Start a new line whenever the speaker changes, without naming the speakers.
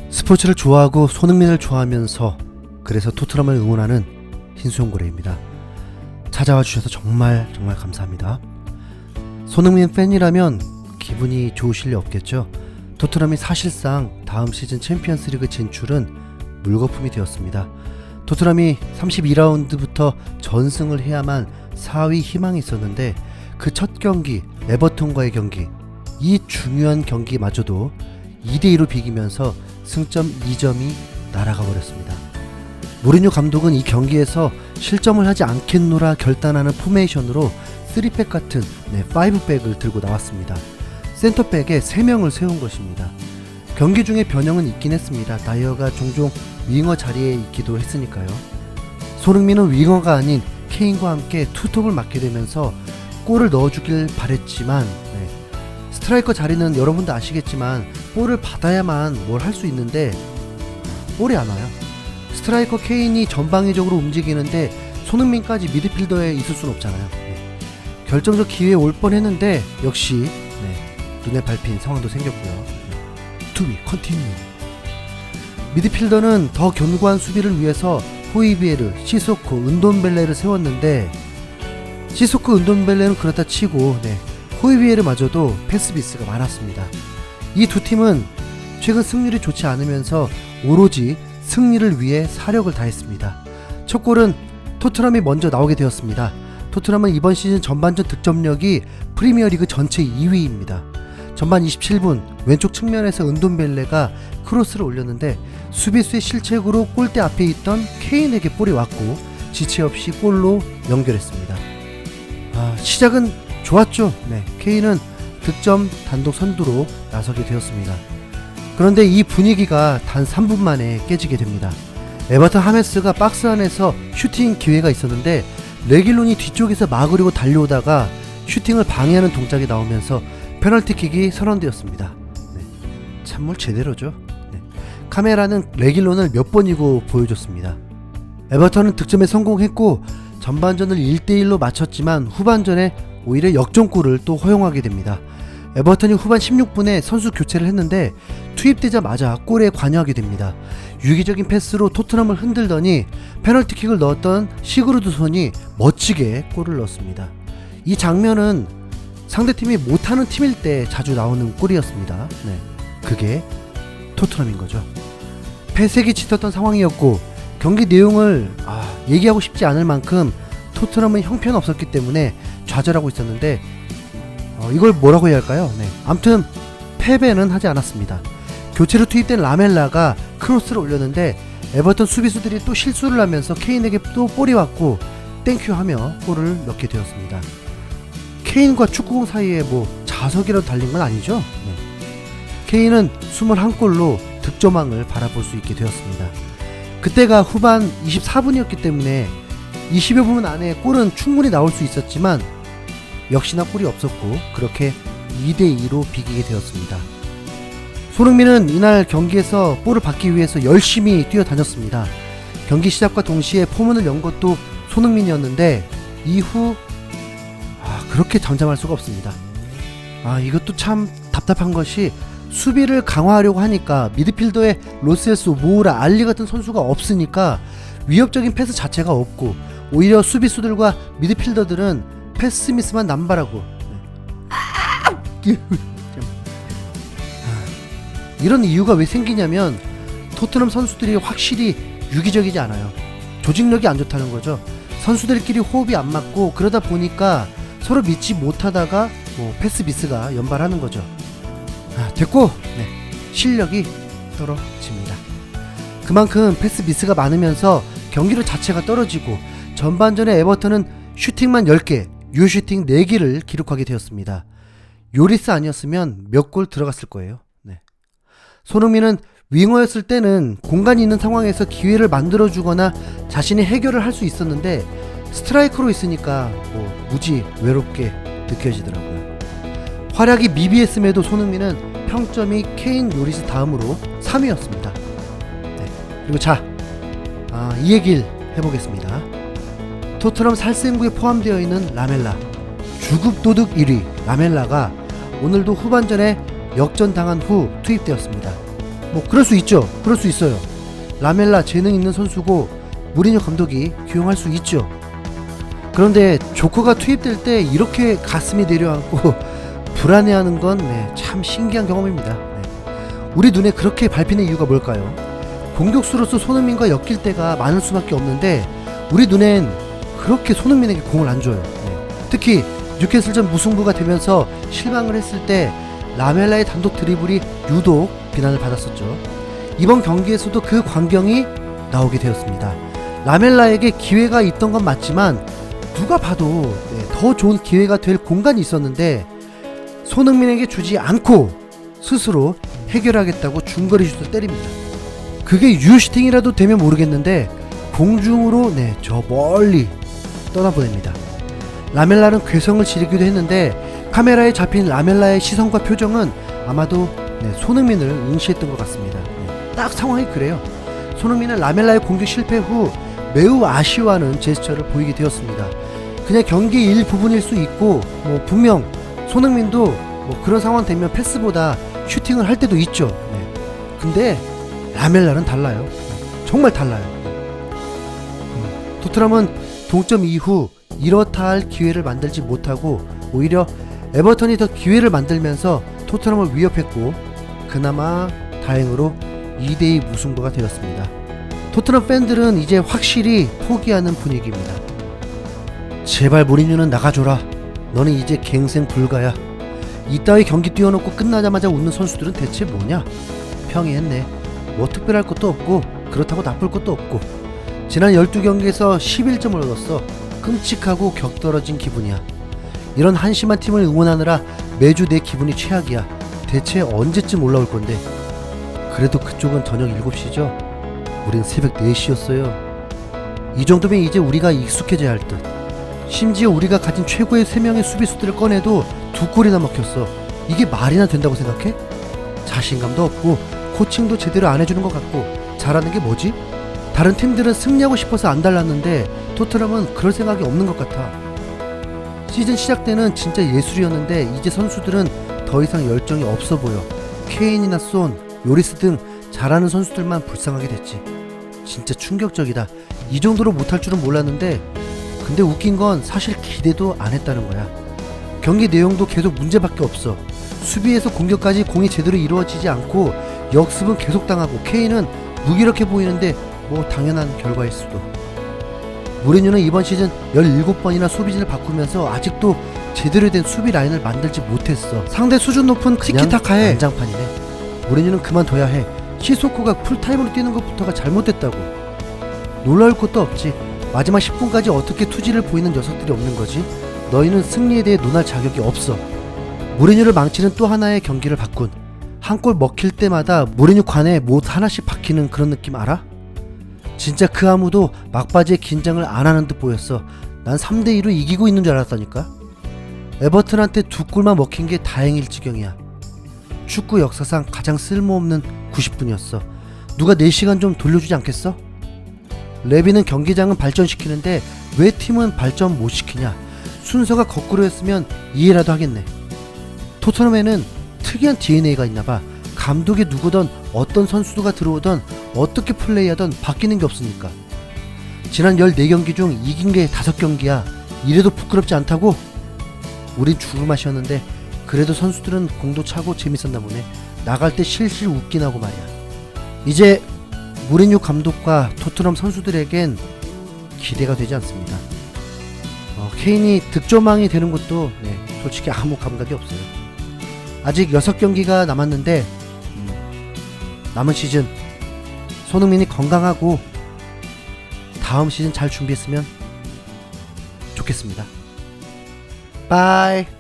스포츠를 좋아하고 손흥민을 좋아하면서 그래서 토트넘을 응원하는 흰수염고래입니다. 찾아와 주셔서 정말 감사합니다. 손흥민 팬이라면 기분이 좋으실 리 없겠죠. 토트넘이 사실상 다음 시즌 챔피언스리그 진출은 물거품이 되었습니다. 토트넘이 32라운드부터 전승을 해야만 4위 희망이 있었는데 그 첫 경기 에버턴과의 경기, 이 중요한 경기마저도 2대2로 비기면서 승점 2점이 날아가 버렸습니다. 무리뉴 감독은 이 경기에서 실점을 하지 않겠노라 결단하는 포메이션으로 3백 같은 5백을 들고 나왔습니다. 센터백에 3명을 세운 것입니다. 경기 중에 변형은 있긴 했습니다. 다이어가 종종 윙어 자리에 있기도 했으니까요. 손흥민은 윙어가 아닌 케인과 함께 투톱을 맡게 되면서 골을 넣어주길 바랬지만 스트라이커 자리는 여러분도 아시겠지만 볼을 받아야만 뭘 할 수 있는데 볼이 안 와요. 스트라이커 케인이 전방위적으로 움직이는데 손흥민까지 미드필더에 있을 순 없잖아요. 결정적 기회에 올 뻔했는데 역시 눈에 밟힌 상황도 생겼고요. To be continue. 미드필더는 더 견고한 수비를 위해서 호이비에르, 시소코, 은돈벨레를 세웠는데 시소코, 은돈벨레는 그렇다 치고 호이비에르마저도 패스 미스가 많았습니다. 이 두 팀은 최근 승률이 좋지 않으면서 오로지 승리를 위해 사력을 다했습니다. 첫 골은 토트넘이 먼저 나오게 되었습니다. 토트넘은 이번 시즌 전반전 득점력이 프리미어리그 전체 2위입니다. 전반 27분 왼쪽 측면에서 은돈벨레가 크로스를 올렸는데 수비수의 실책으로 골대 앞에 있던 케인에게 볼이 왔고 지체 없이 골로 연결했습니다. 시작은 좋았죠. 케인은 득점 단독 선두로 나서게 되었습니다. 그런데 이 분위기가 단 3분 만에 깨지게 됩니다. 에버턴 하메스가 박스 안에서 슈팅 기회가 있었는데 레길론이 뒤쪽에서 막으려고 달려오다가 슈팅을 방해하는 동작이 나오면서 페널티킥이 선언되었습니다. 참물 제대로죠. 카메라는 레길론을 몇 번이고 보여줬습니다. 에버턴은 득점에 성공했고 전반전을 1대1로 마쳤지만 후반전에 오히려 역전골을 또 허용하게 됩니다. 에버턴이 후반 16분에 선수 교체를 했는데 투입되자마자 골에 관여하게 됩니다. 유기적인 패스로 토트넘을 흔들더니 페널티킥을 넣었던 시그루드손이 멋지게 골을 넣었습니다. 이 장면은 상대팀이 못하는 팀일 때 자주 나오는 골이었습니다. 그게 토트넘인 거죠. 패색이 짙었던 상황이었고 경기 내용을 얘기하고 싶지 않을 만큼 토트넘은 형편없었기 때문에 좌절하고 있었는데 이걸 뭐라고 해야 할까요? 아무튼 패배는 하지 않았습니다. 교체로 투입된 라멜라가 크로스를 올렸는데 에버턴 수비수들이 또 실수를 하면서 케인에게 또 볼이 왔고 땡큐 하며 골을 넣게 되었습니다. 케인과 축구공 사이에 자석이라도 달린 건 아니죠? 케인은 21골로 득점왕을 바라볼 수 있게 되었습니다. 그때가 후반 24분이었기 때문에 20여 분 안에 골은 충분히 나올 수 있었지만 역시나 골이 없었고 그렇게 2대2로 비기게 되었습니다. 손흥민은 이날 경기에서 볼을 받기 위해서 열심히 뛰어다녔습니다. 경기 시작과 동시에 포문을 연 것도 손흥민이었는데 이후 그렇게 잠잠할 수가 없습니다. 이것도 참 답답한 것이 수비를 강화하려고 하니까 미드필더에 로셀소, 모우라, 알리 같은 선수가 없으니까 위협적인 패스 자체가 없고 오히려 수비수들과 미드필더들은 패스 미스만 남발하고 이런 이유가 왜 생기냐면 토트넘 선수들이 확실히 유기적이지 않아요. 조직력이 안 좋다는 거죠. 선수들끼리 호흡이 안 맞고 그러다 보니까 서로 믿지 못하다가 패스 미스가 연발하는 거죠. 됐고 실력이 떨어집니다. 그만큼 패스 미스가 많으면서 경기력 자체가 떨어지고 전반전에 에버턴은 슈팅만 10개, 유효슈팅 4개를 기록하게 되었습니다. 요리스 아니었으면 몇 골 들어갔을 거예요. 손흥민은 윙어였을 때는 공간이 있는 상황에서 기회를 만들어주거나 자신이 해결을 할 수 있었는데 스트라이커로 있으니까 무지 외롭게 느껴지더라고요. 활약이 미비했음에도 손흥민은 평점이 케인, 요리스 다음으로 3위였습니다. 그리고 이 얘기를 해보겠습니다. 토트넘 살생부에 포함되어 있는 라멜라, 주급도둑 1위 라멜라가 오늘도 후반전에 역전당한 후 투입되었습니다. 뭐 그럴 수 있죠. 그럴 수 있어요. 라멜라 재능 있는 선수고 무리뉴 감독이 기용할 수 있죠. 그런데 조커가 투입될 때 이렇게 가슴이 내려앉고 불안해하는 건 참 신기한 경험입니다. 우리 눈에 그렇게 밟히는 이유가 뭘까요? 공격수로서 손흥민과 엮일 때가 많을 수밖에 없는데 우리 눈엔 그렇게 손흥민에게 공을 안 줘요. 특히 뉴캐슬전 무승부가 되면서 실망을 했을 때 라멜라의 단독 드리블이 유독 비난을 받았었죠. 이번 경기에서도 그 광경이 나오게 되었습니다. 라멜라에게 기회가 있던 건 맞지만 누가 봐도 더 좋은 기회가 될 공간이 있었는데 손흥민에게 주지 않고 스스로 해결하겠다고 중거리 슛을 때립니다. 그게 유슈팅이라도 되면 모르겠는데 공중으로 저 멀리 떠나보냅니다. 라멜라는 괴성을 지르기도 했는데 카메라에 잡힌 라멜라의 시선과 표정은 아마도 손흥민을 응시했던 것 같습니다. 딱 상황이 그래요. 손흥민은 라멜라의 공격 실패 후 매우 아쉬워하는 제스처를 보이게 되었습니다. 그냥 경기 일부분일 수 있고 분명 손흥민도 그런 상황 되면 패스보다 슈팅을 할 때도 있죠. 근데 라멜라는 달라요. 정말 달라요. 토트넘은 동점 이후 이렇다 할 기회를 만들지 못하고 오히려 에버턴이 더 기회를 만들면서 토트넘을 위협했고 그나마 다행으로 2대2 무승부가 되었습니다. 토트넘 팬들은 이제 확실히 포기하는 분위기입니다. 제발 무리뉴는 나가줘라. 너는 이제 갱생 불가야. 이따위 경기 뛰어놓고 끝나자마자 웃는 선수들은 대체 뭐냐? 평이했네. 뭐 특별할 것도 없고 그렇다고 나쁠 것도 없고 지난 12경기에서 11점을 얻었어. 끔찍하고 격떨어진 기분이야. 이런 한심한 팀을 응원하느라 매주 내 기분이 최악이야. 대체 언제쯤 올라올 건데? 그래도 그쪽은 저녁 7시죠? 우린 새벽 4시였어요. 이 정도면 이제 우리가 익숙해져야 할 듯. 심지어 우리가 가진 최고의 3명의 수비수들을 꺼내도 2골이나 먹혔어. 이게 말이나 된다고 생각해? 자신감도 없고 코칭도 제대로 안 해주는 것 같고 잘하는 게 뭐지? 다른 팀들은 승리하고 싶어서 안 달랐는데 토트넘은 그럴 생각이 없는 것 같아. 시즌 시작 때는 진짜 예술이었는데 이제 선수들은 더 이상 열정이 없어 보여. 케인이나 손, 요리스 등 잘하는 선수들만 불쌍하게 됐지. 진짜 충격적이다. 이 정도로 못할 줄은 몰랐는데 근데 웃긴 건 사실 기대도 안 했다는 거야. 경기 내용도 계속 문제밖에 없어. 수비에서 공격까지 공이 제대로 이루어지지 않고 역습은 계속 당하고 케인은 무기력해 보이는데 뭐 당연한 결과일 수도. 무리뉴는 이번 시즌 17번이나 수비진을 바꾸면서 아직도 제대로 된 수비 라인을 만들지 못했어. 상대 수준 높은 티키타카에 난장판이네. 무리뉴는 그만둬야 해. 시소코가 풀타임으로 뛰는 것부터가 잘못됐다고. 놀라울 것도 없지. 마지막 10분까지 어떻게 투지를 보이는 녀석들이 없는 거지? 너희는 승리에 대해 논할 자격이 없어. 무리뉴를 망치는 또 하나의 경기를 바꾼. 한 골 먹힐 때마다 무리뉴 관에 못 하나씩 박히는 그런 느낌 알아? 진짜 그 아무도 막바지에 긴장을 안 하는 듯 보였어. 난 3대2로 이기고 있는 줄 알았다니까. 에버튼한테 2골만 먹힌 게 다행일 지경이야. 축구 역사상 가장 쓸모없는 90분이었어. 누가 4시간 좀 돌려주지 않겠어? 레비는 경기장은 발전시키는데 왜 팀은 발전 못 시키냐? 순서가 거꾸로 했으면 이해라도 하겠네. 토트넘에는 특이한 DNA가 있나봐. 감독이 누구든 어떤 선수가 들어오던 어떻게 플레이하던 바뀌는 게 없으니까. 지난 14경기 중 이긴 게 5경기야. 이래도 부끄럽지 않다고? 우린 죽을 맛이었는데 그래도 선수들은 공도 차고 재밌었나 보네. 나갈 때 실실 웃긴 하고 말이야. 이제 무리뉴 감독과 토트넘 선수들에겐 기대가 되지 않습니다. 케인이 득점왕이 되는 것도 솔직히 아무 감각이 없어요. 아직 6경기가 남았는데 남은 시즌 손흥민이 건강하고 다음 시즌 잘 준비했으면 좋겠습니다. 바이.